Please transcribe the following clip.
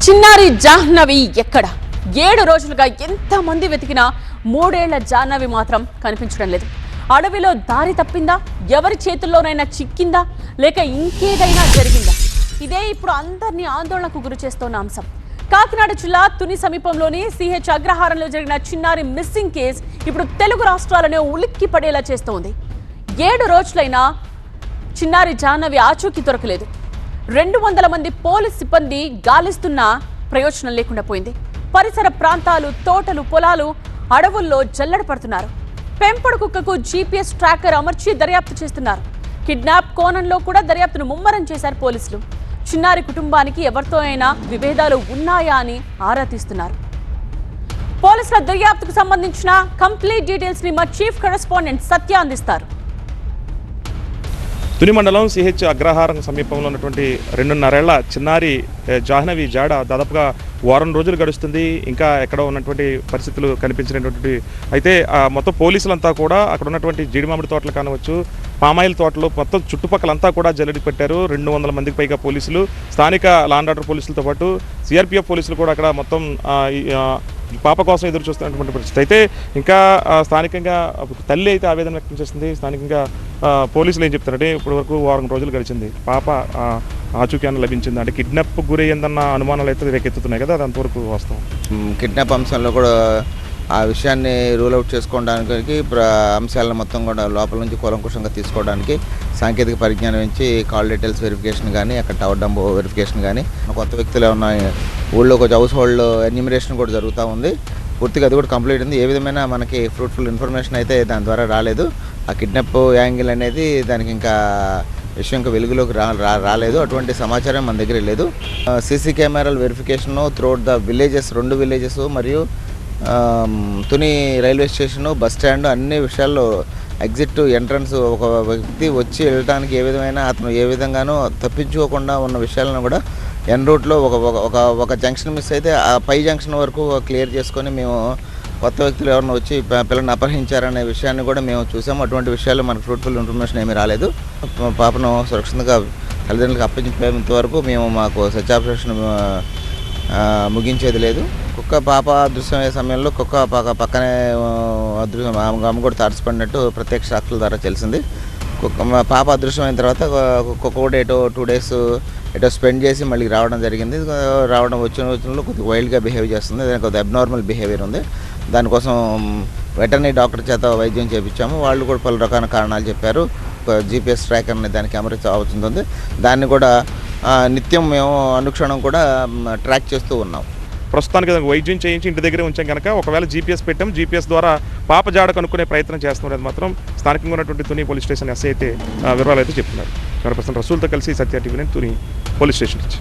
చిన్నారి జాహ్నవి ఎక్కడ? 7 రోజులుగా ఎంతమంది వెతికినా 3 ఏళ్ల జాహ్నవి మాత్రం కనిపించడం లేదు. అడవిలో దారి తప్పిందా, ఎవరి చేతుల్లోనైనా చిక్కిందా, లేక ఇంకేదైనా జరిగిందా? ఇదే ఇప్పుడు అందరినీ ఆందోళనకు గురి చేస్తోన్న అంశం. కాకినాడ జిల్లా తుని సమీపంలోని సిహెచ్ అగ్రహారంలో జరిగిన చిన్నారి మిస్సింగ్ కేసు ఇప్పుడు తెలుగు రాష్ట్రాలను ఉలిక్కి పడేలా చేస్తోంది. 7 రోజులైనా చిన్నారి జాహ్నవి ఆచూకీ దొరకలేదు. 200 మంది పోలీస్ సిబ్బంది గాలిస్తున్నా ప్రయోజనం లేకుండా పోయింది. పరిసర ప్రాంతాలు, తోటలు, పొలాలు, అడవుల్లో జల్లెడ పడుతున్నారు. పెంపుడు కుక్కకు జీపీఎస్ ట్రాకర్ అమర్చి దర్యాప్తు చేస్తున్నారు. కిడ్నాప్ కోణంలో కూడా దర్యాప్తును ముమ్మరం చేశారు పోలీసులు. చిన్నారి కుటుంబానికి ఎవరితో అయినా విభేదాలు ఉన్నాయా అని ఆరా తీస్తున్నారు. పోలీసుల దర్యాప్తుకు సంబంధించిన కంప్లీట్ డీటెయిల్స్ ని మా చీఫ్ కరెస్పాండెంట్ సత్య అందిస్తారు. తుని మండలం సిహెచ్ అగ్రహారం సమీపంలో ఉన్నటువంటి 2.5 ఏళ్ల చిన్నారి జాహ్నవి జాడ దాదాపుగా వారం రోజులు గడుస్తుంది. ఇంకా ఎక్కడో ఉన్నటువంటి పరిస్థితులు కనిపించినటువంటి అయితే మొత్తం పోలీసులంతా కూడా అక్కడ ఉన్నటువంటి జీడిమామిడి తోటలు కానవచ్చు, పామాయిల్ తోటలు మొత్తం చుట్టుపక్కలంతా కూడా జల్లెడి పెట్టారు. 200 మందికి పైగా పోలీసులు, స్థానిక లా అండ్ ఆర్డర్ పోలీసులతో పాటు సిఆర్పిఎఫ్ పోలీసులు కూడా అక్కడ మొత్తం పాప కోసం ఎదురు చూస్తున్నటువంటి పరిస్థితి. అయితే ఇంకా స్థానికంగా తల్లి అయితే ఆవేదన వ్యక్తం చేస్తుంది. స్థానికంగా పోలీసులు ఏం చెప్తారంటే ఇప్పటి వరకు వారం రోజులు గడిచింది, పాప ఆచూక్యాన్ని లభించింది అంటే కిడ్నాప్ గురయ్యిందన్న అనుమానాలు అయితే రేకెత్తుతున్నాయి కదా, అది అంతవరకు వాస్తవం? కిడ్నాప్ అంశంలో కూడా ఆ విషయాన్ని రూల్ అవుట్ చేసుకోవడానికి అంశాలను మొత్తం కూడా లోపల నుంచి కూలంకుషంగా తీసుకోవడానికి సాంకేతిక పరిజ్ఞానం నుంచి కాల్ డీటెయిల్స్ వెరిఫికేషన్ కానీ, అక్కడ టవర్ డంప్ వెరిఫికేషన్ కానీ, కొత్త వ్యక్తులు ఏమన్నా ఊళ్ళో కొంచెం హౌస్ హోల్డ్ ఎన్యూమరేషన్ కూడా జరుగుతూ ఉంది. పూర్తిగా అది కూడా కంప్లీట్ ఉంది. ఏ విధమైన మనకి ఫ్రూట్ఫుల్ ఇన్ఫర్మేషన్ అయితే దాని ద్వారా రాలేదు. ఆ కిడ్నాప్ యాంగిల్ అనేది దానికి ఇంకా విషయం ఇంకా వెలుగులోకి రాలేదు. అటువంటి సమాచారం మన దగ్గర లేదు. సీసీ కెమెరాల verification throughout the villages, 2 villages మరియు Tuni railway station, bus stand అన్ని విషయాల్లో ఎగ్జిట్ ఎంట్రన్స్ ఒక వ్యక్తి వచ్చి వెళ్ళడానికి ఏ విధమైన అతను ఏ విధంగానూ తప్పించుకోకుండా ఉన్న విషయాలను కూడా ఎన్ రూట్లో ఒక జంక్షన్ మిస్ అయితే ఆ పై జంక్షన్ వరకు క్లియర్ చేసుకొని మేము కొత్త వ్యక్తులు ఎవరైనా వచ్చి పిల్లల్ని అపహరించారనే విషయాన్ని కూడా మేము చూసాము. అటువంటి విషయాలు మనకు ఫ్రూట్ఫుల్ ఇన్ఫర్మేషన్ ఏమీ రాలేదు. పాపను సురక్షితంగా తల్లిదండ్రులకు అప్పగించేంత వరకు మేము మాకు సత్యాపరేషన్ ముగించేది లేదు. కుక్క పాప అదృశ్యమయ్యే సమయంలో కుక్క పక్కనే అదృశ్యం అమ్మ కూడా తారసపడినట్టు ప్రత్యక్ష సాక్షుల ద్వారా తెలిసింది. పాప అదృశ్యమైన తర్వాత కుక్క కూడా ఎటో 2 డేస్ ఎటో స్పెండ్ చేసి మళ్ళీ రావడం జరిగింది. వచ్చినలో కొద్దిగా వైల్డ్గా బిహేవ్ చేస్తుంది. దానికి కొద్దిగా అబ్నార్మల్ బిహేవియర్ ఉంది. దానికోసం వెటర్నరీ డాక్టర్ చేత వైద్యం చేయించాము. వాళ్ళు కూడా పలు రకాల కారణాలు చెప్పారు. జీపీఎస్ ట్రాకర్ని దానికి అమర్చాల్సింది. దాన్ని కూడా నిత్యం మేము అనుక్షణం కూడా ట్రాక్ చేస్తూ ఉన్నాం. ప్రస్తుతానికి వైద్యం చేయించి ఇంటి దగ్గరే ఉంచాం కనుక ఒకవేళ జీపీఎస్ పెట్టాం, జీపీఎస్ ద్వారా పాప జాడ కనుక్కునే ప్రయత్నం చేస్తున్నారు మాత్రం స్థానికంగా ఉన్నటువంటి తుని పోలీస్ స్టేషన్ ఎస్ఐ అయితే వివరాలు అయితే చెప్తున్నారు. 100% రసూల్తో కలిసి సత్య టీవీ తుని పోలీస్ స్టేషన్ నుంచి.